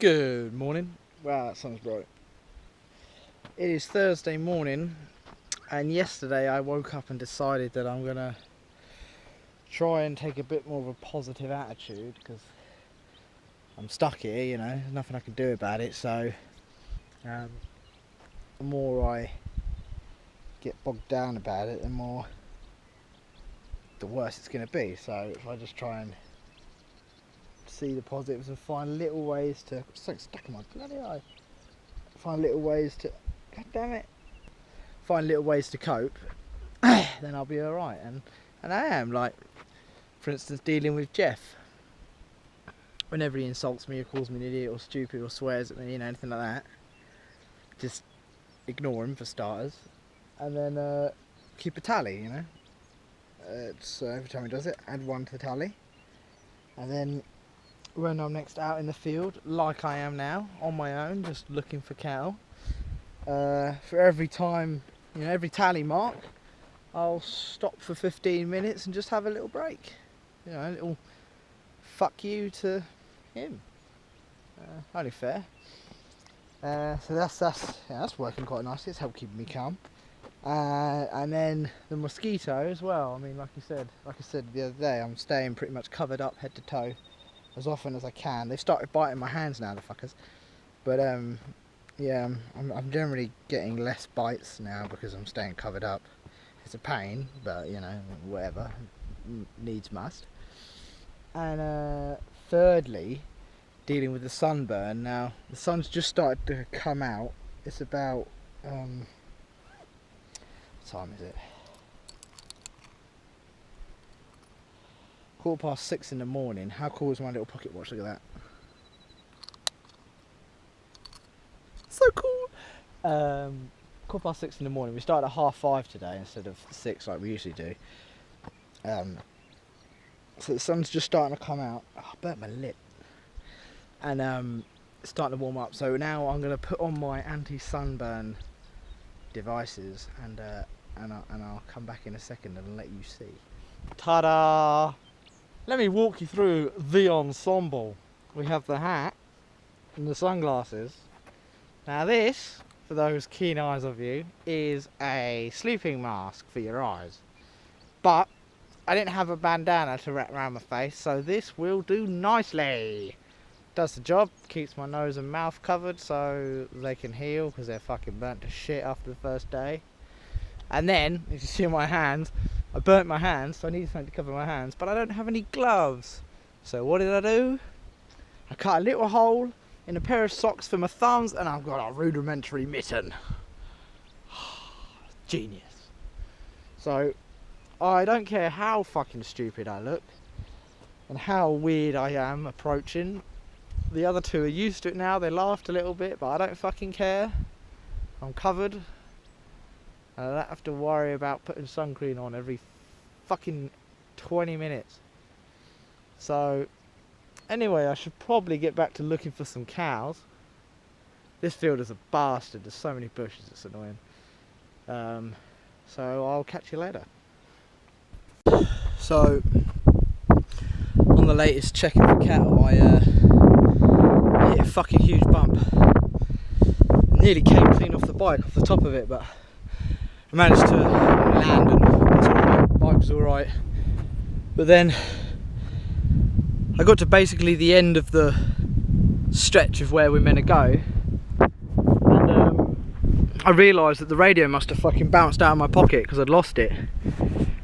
Good morning. Wow, that sun's bright. It is Thursday morning, and yesterday I woke up and decided that I'm gonna try and take a bit more of a positive attitude because I'm stuck here, you know, there's nothing I can do about it. So the more I get bogged down about it, the worse it's gonna be. So if I just try and see the positives and find little ways to, so stuck in my bloody eye, find little ways to, god damn it, find little ways to cope, then I'll be alright. And I am, like, for instance, dealing with Jeff. Whenever he insults me or calls me an idiot or stupid or swears at me, you know, anything like that, just ignore him for starters, and then keep a tally, you know. It's every time he does it, add one to the tally, and then when I'm next out in the field, like I am now, on my own, just looking for cattle, for every time, you know, every tally mark, I'll stop for 15 minutes and just have a little break, you know, a little fuck you to him. Only fair. So that's working quite nicely. It's helped keep me calm. And then the mosquito as well. I mean, like I said the other day, I'm staying pretty much covered up head to toe as often as I can. They've started biting my hands now, the fuckers. But yeah, I'm generally getting less bites now because I'm staying covered up. It's a pain, but you know, whatever, needs must. And thirdly, dealing with the sunburn. Now the sun's just started to come out. It's about what time is it? 6:15 in the morning. How cool is my little pocket watch? Look at that. So cool. 6:15 in the morning. We started at 5:30 today instead of 6 like we usually do. So the sun's just starting to come out. Oh, I burnt my lip. And it's starting to warm up. So now I'm going to put on my anti-sunburn devices and I'll come back in a second and let you see. Ta-da! Let me walk you through the ensemble. We have the hat and the sunglasses. Now this, for those keen eyes of you, is a sleeping mask for your eyes. But I didn't have a bandana to wrap around my face, so this will do nicely. Does the job, keeps my nose and mouth covered so they can heal because they're fucking burnt to shit after the first day. And then, as you see on my hands, I burnt my hands, so I need something to cover my hands, but I don't have any gloves. So what did I do? I cut a little hole in a pair of socks for my thumbs and I've got a rudimentary mitten. Genius. So I don't care how fucking stupid I look and how weird I am approaching. The other two are used to it now. They laughed a little bit, but I don't fucking care. I'm covered. And I don't have to worry about putting sun cream on every fucking 20 minutes. So anyway, I should probably get back to looking for some cows. This field is a bastard. There's so many bushes, it's annoying. So I'll catch you later. So on the latest checking for cattle, I hit a fucking huge bump. Nearly came clean off the bike, off the top of it, but I managed to land and it's alright. The bike was alright. But then I got to basically the end of the stretch of where we're meant to go, and I realised that the radio must have fucking bounced out of my pocket because I'd lost it.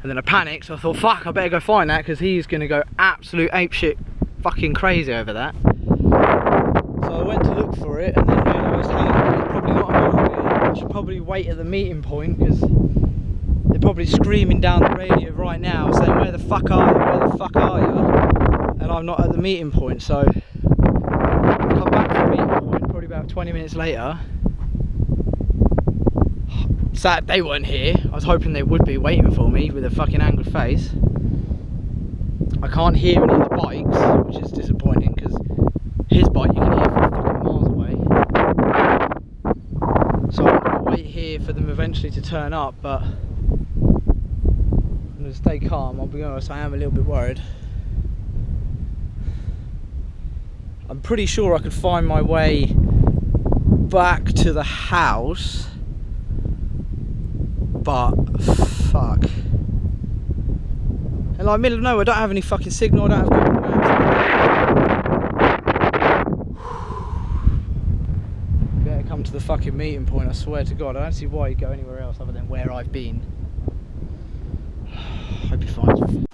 And then I panicked, so I thought, fuck, I better go find that because he's going to go absolute apeshit fucking crazy over that. So I went to look for it and then realised, hang on, it's probably not a good idea. I should probably wait at the meeting point because they're probably screaming down the radio right now saying, where the fuck are you, where the fuck are you? And I'm not at the meeting point, so I come back to the meeting point probably about 20 minutes later. Sad they weren't here. I was hoping they would be waiting for me with a fucking angled face. I can't hear any of the bikes, which is disappointing because his bike you can hear from fucking miles away. So I'm going to wait here for them eventually to turn up, but I'm going to stay calm. I'll be honest, I am a little bit worried. I'm pretty sure I could find my way back to the house, but fuck. And like middle of nowhere, I don't have any fucking signal, I don't have Google Maps. Better come to the fucking meeting point, I swear to God. I don't see why you'd go anywhere else other than where I've been. Hope you're fine.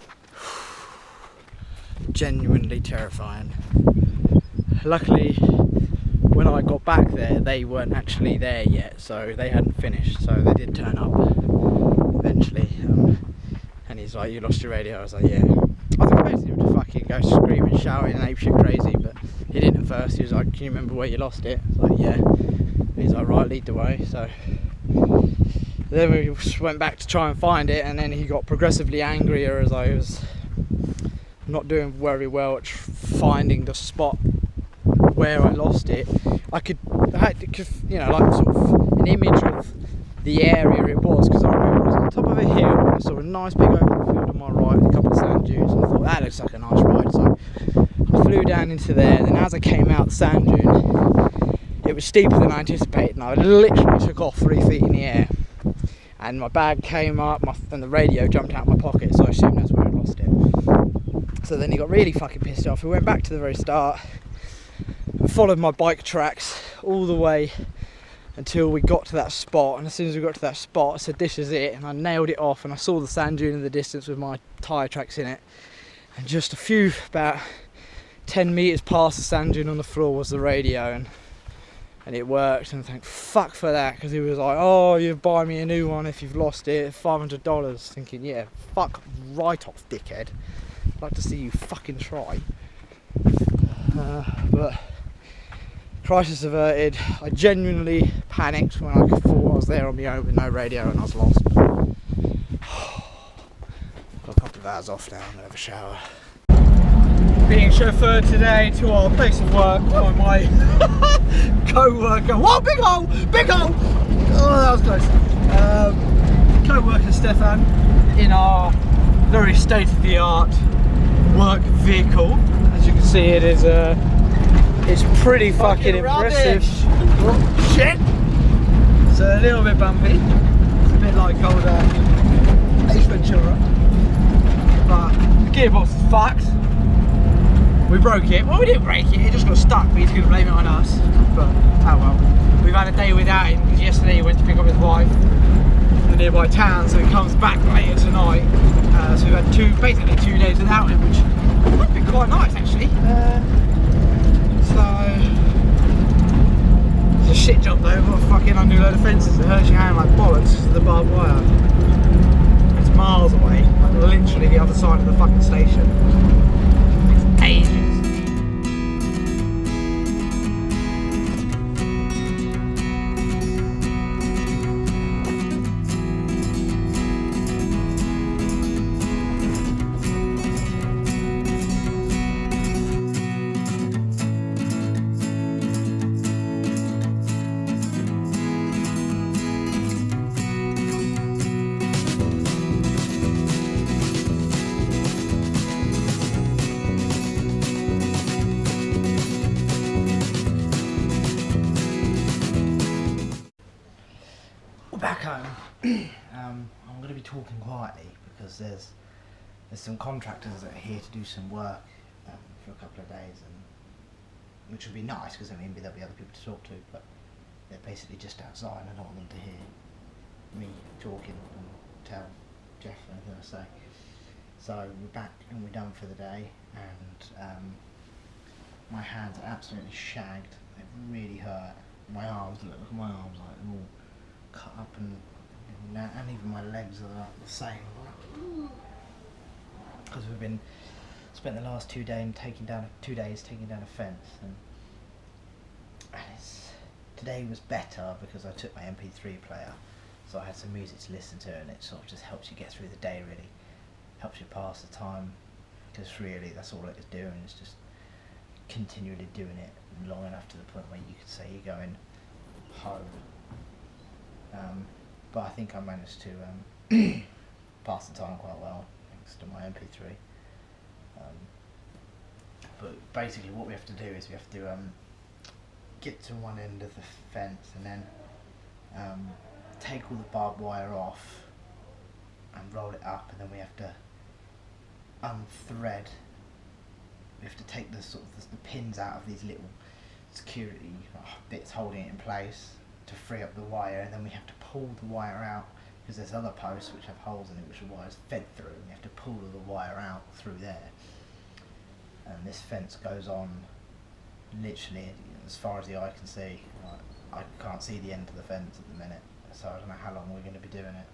Genuinely terrifying. Luckily, when I got back there, they weren't actually there yet, so they hadn't finished, so they did turn up eventually. And he's like, "You lost your radio?" I was like, "Yeah." I was expecting him to fucking go screaming, shouting and apeshit crazy, but he didn't at first. He was like, "Can you remember where you lost it?" I was like, "Yeah." And he's like, "Right, lead the way." So then we went back to try and find it, and then he got progressively angrier as I was not doing very well at finding the spot where I lost it. I had, you know, like sort of an image of the area it was, because I remember I was on top of a hill and I saw a nice big open field on my right with a couple of sand dunes, and I thought that looks like a nice ride, so I flew down into there. And then as I came out the sand dune, it was steeper than I anticipated, and I literally took off 3 feet in the air, and my bag came up and the radio jumped out of my pocket, so I assumed that's where I lost it. So then he got really fucking pissed off. We went back to the very start and followed my bike tracks all the way until we got to that spot, and as soon as we got to that spot I said, "This is it," and I nailed it off, and I saw the sand dune in the distance with my tyre tracks in it, and just about 10 metres past the sand dune on the floor was the radio, and it worked, and thank fuck for that, because he was like, "Oh, you buy me a new one if you've lost it, $500, thinking, yeah, fuck right off, dickhead. I'd like to see you fucking try. But crisis averted. I genuinely panicked when I thought I was there on my own with no radio and I was lost. Got a couple of hours off now, I'm gonna have a shower. Being chauffeured today to our place of work by my co-worker. Whoa, big hole! Big hole! Oh, that was close. Co-worker Stefan in our very state-of-the-art work vehicle. As you can see, it is it's pretty fucking impressive. Oh, shit! It's a little bit bumpy. It's a bit like old Ace Ventura. But the gearbox is fucked. We broke it. Well, we didn't break it. It just got stuck. But he's going to blame it on us. But oh well. We've had a day without him because yesterday he went to pick up his wife from the nearby town, so he comes back later tonight. So we've had basically 2 days without him, which would be quite nice actually. So it's a shit job though. We've got to fucking undo a load of fences. It hurts your hand like bollocks to the barbed wire. It's miles away, like literally the other side of the fucking station. It's ages. Back home. I'm going to be talking quietly because there's some contractors that are here to do some work for a couple of days, and which would be nice because I mean there'll be other people to talk to, but they're basically just outside. I don't want them to hear me talking and tell Jeff anything I say. So we're back and we're done for the day, and my hands are absolutely shagged. They really hurt. My arms, look at my arms, like they're all cut up, and even my legs are like the same, because we've spent the last 2 days taking down a fence, and today was better because I took my MP3 player, so I had some music to listen to, and it sort of just helps you get through the day, really helps you pass the time, because really that's all it is doing, is just continually doing it long enough to the point where you could say you're going home. But I think I managed to pass the time quite well thanks to my MP3. but basically what we have to do is we have to get to one end of the fence and then take all the barbed wire off and roll it up, and then we have to unthread. We have to take the sort of the pins out of these little security bits holding it in place to free up the wire, and then we have to pull the wire out because there's other posts which have holes in it which the wire's fed through, and we have to pull the wire out through there. And this fence goes on literally as far as the eye can see. I can't see the end of the fence at the minute, so I don't know how long we're going to be doing it.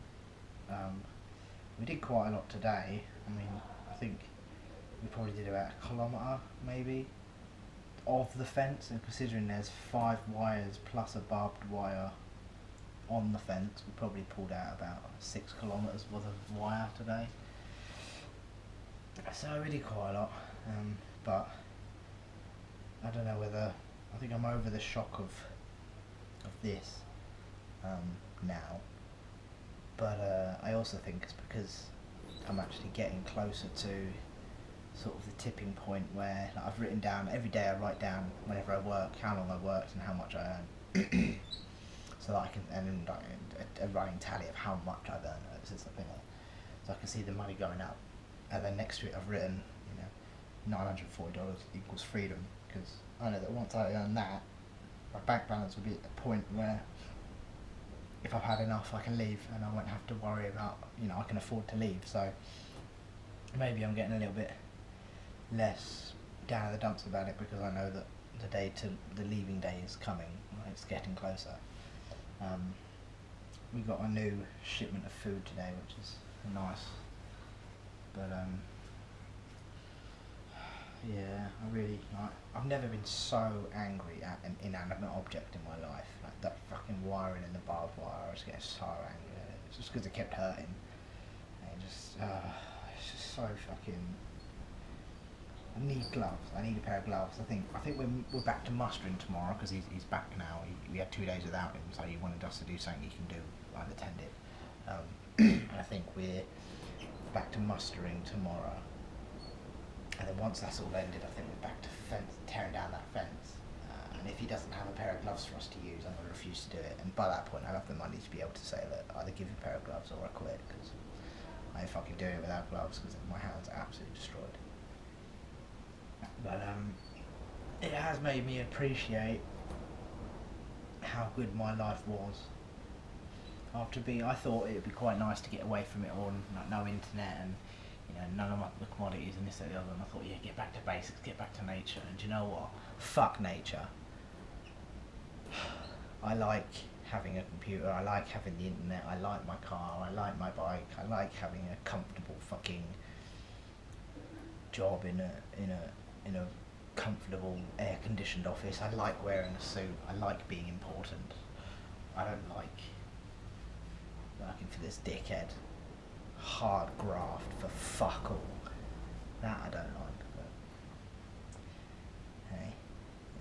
We did quite a lot today. I mean, I think we probably did about 1 kilometre maybe of the fence, and considering there's 5 wires plus a barbed wire on the fence, we probably pulled out about 6 kilometres worth of wire today. So we did quite a lot, but I don't know whether, I think I'm over the shock of this now, but I also think it's because I'm actually getting closer to sort of the tipping point where, like, I've written down, every day I write down whenever I work, how long I worked and how much I earn, so that I can, and then like a running tally of how much I've earned since I've been here, so I can see the money going up. And then next to it I've written, $940 equals freedom, because I know that once I earn that, my bank balance will be at a point where if I've had enough I can leave and I won't have to worry about, I can afford to leave. So maybe I'm getting a little bit less down in the dumps about it, because I know that the leaving day is coming, right? It's getting closer. We got a new shipment of food today, which is nice, but yeah, I've never been so angry at an inanimate object in my life. Like that fucking wiring in the barbed wire, I was getting so angry at it. It's just because it kept hurting. And it's just so fucking. I need gloves. I need a pair of gloves. I think we're back to mustering tomorrow, because he's back now. We had 2 days without him, so he wanted us to do something he can do unattended. And I think we're back to mustering tomorrow. And then once that's all ended, I think we're back to tearing down that fence. And if he doesn't have a pair of gloves for us to use, I'm going to refuse to do it. And by that point, I'll have the money to be able to say that either give you a pair of gloves or I quit, because I ain't fucking doing it without gloves, because my hands are absolutely destroyed. But it has made me appreciate how good my life was. I thought it would be quite nice to get away from it all, and no internet and none of the commodities and this, that, the other, and I thought, yeah, get back to basics, get back to nature. And do you know what? Fuck nature. I like having a computer, I like having the internet, I like my car, I like my bike, I like having a comfortable fucking job in a comfortable air-conditioned office. I like wearing a suit, I like being important. I don't like working for this dickhead. Hard graft for fuck all. That I don't like, but hey,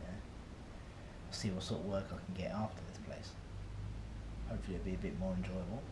yeah. I'll see what sort of work I can get after this place. Hopefully it'll be a bit more enjoyable.